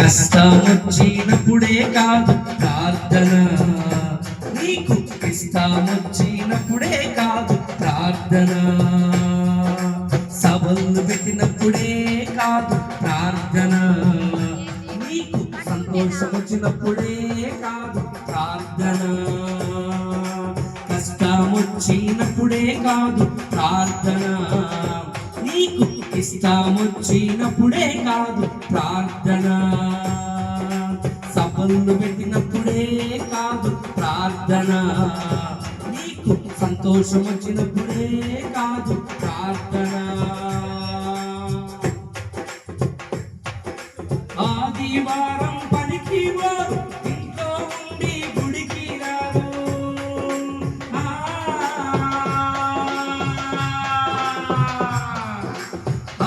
కష్టం వచ్చినప్పుడే కాదు ప్రార్థన, నీకు ఇష్టం వచ్చినప్పుడే కాదు ప్రార్థన, సవాళ్ళు పెట్టినప్పుడే కాదు ప్రార్థన, నీకు సంతోషం వచ్చినప్పుడే కాదు ప్రార్థన, కష్టం వచ్చినప్పుడే కాదు ప్రార్థన, నీకు ఇష్టం వచ్చినప్పుడే కాదు ప్రార్థన, సవాళ్ళు పెట్టినప్పుడే కాదు ప్రార్థన, నీకు సంతోషం వచ్చినప్పుడే కాదు ప్రార్థన. ఆదివారం పనికి వారు ఇంట్లో ఉండి గుడికి రారు,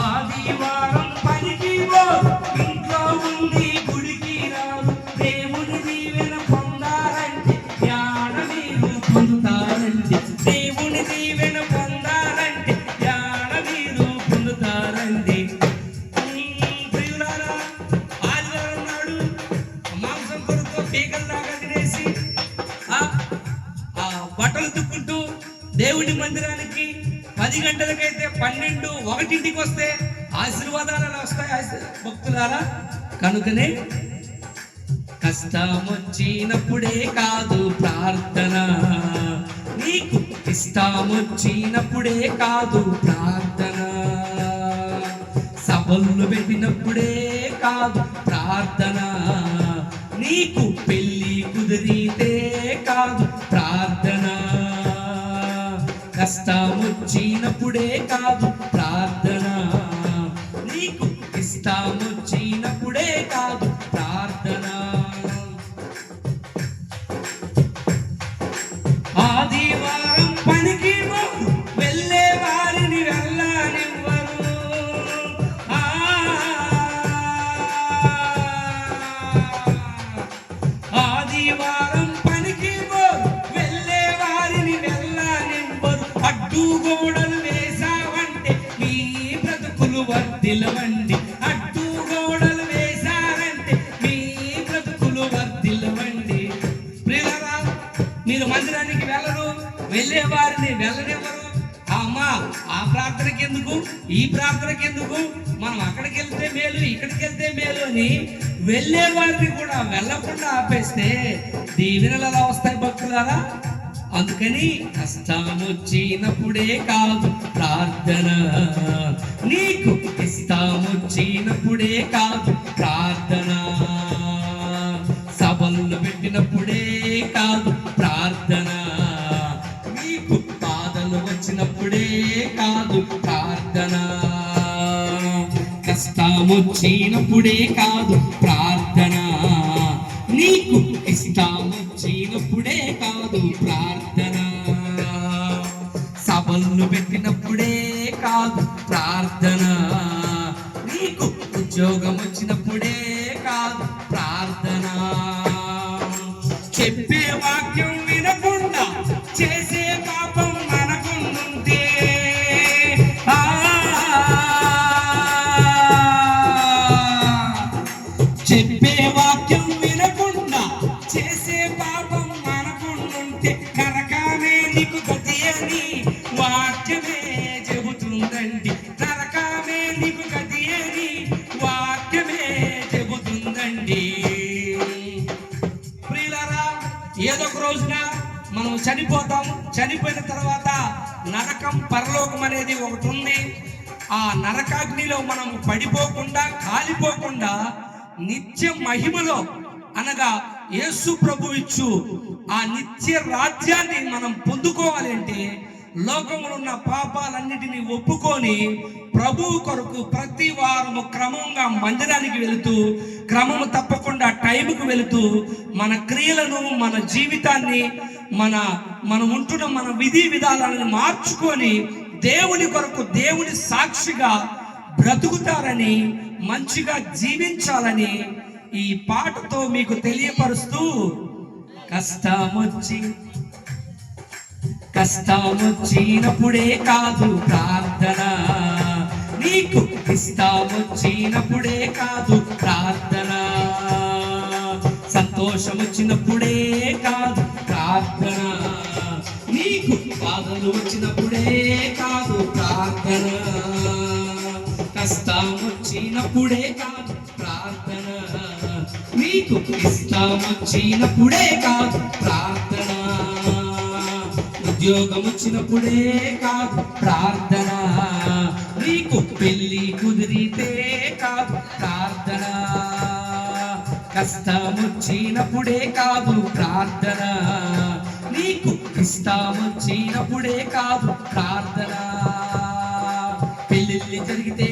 ఆదివారం పనికి వారు ఇంట్లో ఉండి గుడికి రారు, దేవుని దీవెన పొందాలంటే జ్ఞాన మీరు పొందుతారండి, దేవుని దీవెన పొందాలంటే జ్ఞాన మీరు పొందుతారండి. బట్టలు తుక్కుంటూ దేవుడి మందిరానికి 10 గంటలకైతే 12, 1ంటికి వస్తే ఆశీర్వాదాలు అలా వస్తాయి భక్తులారా. కనుకనే కష్టం వచ్చినప్పుడే కాదు ప్రార్థన, నీకు ఇష్టం వచ్చినప్పుడే కాదు ప్రార్థన, సవాళ్ళు పెట్టినప్పుడే కాదు ప్రార్థన, నీకు పెళ్లి కుదిరితే కాదు ప్రార్థన, కష్టం వచ్చినప్పుడే కాదు ప్రార్థన, నీకు ఇష్టం వచ్చినప్పుడే కాదు ప్రార్థన. ఆదివారం పనికి వెళ్ళే వారిని వెళ్ళనివ్వరు, ఆదివారం పనికి వెళ్ళే వారిని వెళ్ళనివ్వరు, అడ్డుగోడలు వేశావంటే మీ బ్రతుకులు వర్ధిల్లవండి, అడ్డుగోడలు వేశారంటే మీ బ్రతుకులు వర్ధిల్లవండి. ప్రియులారా, మీరు మందిరానికి వెళ్ళరు, వెళ్ళే వారిని వెళ్ళనివ్వరు. అమ్మా ఆ ప్రార్థనకి ఎందుకు, ఈ ప్రార్థనకి ఎందుకు, మనం అక్కడికి వెళ్తే మేలు ఇక్కడికి వెళ్తే మేలు అని వెళ్ళే వారిని కూడా వెళ్ళకుండా ఆపేస్తే దీవెనలు ఎలా వస్తాయి భక్తులారా? అందుకని కష్టం వచ్చినప్పుడే కాదు ప్రార్థన, నీకు ఇష్టం వచ్చినప్పుడే కాదు ప్రార్థన, సవాళ్ళు పెట్టినప్పుడే కాదు ప్రార్థన, నీకు బాధలు వచ్చినప్పుడే కాదు ప్రార్థన, కష్టం వచ్చినప్పుడే కాదు ప్రార్థన, నీకు ఇష్టం వచ్చినప్పుడే కాదు ప్రార్థన, సవాళ్ళు పెట్టినప్పుడే కాదు ప్రార్థన, నీకు ఉద్యోగం వచ్చినప్పుడే కాదు ప్రార్థన, చెప్పే వాక్యం వినకుండా చేసే పాపం మనకుంటే, చెప్పే వాక్యం వినకుండా చేసే పాపం మనకుంటే నరకమే నీకు గతి అని వాక్యమే చెబుతుందండి, నరకమే నీకు గతి అని వాక్యమే చెబుతుందండి. ప్రియులారా, ఏదో ఒక రోజున మనం చనిపోతాము, చనిపోయిన తర్వాత నరకం పరలోకం అనేది ఒకటి ఉంది. ఆ నరకాగ్నిలో మనం పడిపోకుండా కాలిపోకుండా నిత్య మహిమలో అనగా యేసు ప్రభు ఇచ్చు ఆ నిత్య రాజ్యాన్ని మనం పొందుకోవాలి అంటే లోకంలో ఉన్న పాపాలన్నిటినీ ఒప్పుకొని ప్రభువు కొరకు ప్రతి వారము క్రమంగా మందిరానికి వెళుతూ క్రమము తప్పకుండా టైంకు వెళుతూ మన క్రియలను మన జీవితాన్ని మనం ఉంటున్న మన విధి విధానాలను మార్చుకొని దేవుని కొరకు దేవుని సాక్షిగా బ్రతుకుతారని మంచిగా జీవించాలని ఈ పాటతో మీకు తెలియపరుస్తూ కష్టమొచ్చినప్పుడే కాదు ప్రార్థన, నీకు ఇష్టమొచ్చినప్పుడే కాదు ప్రార్థన. సంతోషం వచ్చినప్పుడే కాదు ప్రార్థన, నీకు బాధలు వచ్చినప్పుడే కాదు ప్రార్థన, కష్టం వచ్చినప్పుడే కాదు ప్రార్థన, నీకు ఇష్టం వచ్చినప్పుడే కాదు ప్రార్థన, ఉద్యోగం వచ్చినప్పుడే కాదు ప్రార్థన, నీకు పెళ్లి కుదిరితే కాదు ప్రార్థన, కష్టం వచ్చినప్పుడే కాదు ప్రార్థన, నీకు ఇష్టం వచ్చినప్పుడే కాదు ప్రార్థన, పెళ్ళిళ్ళు జరిగితే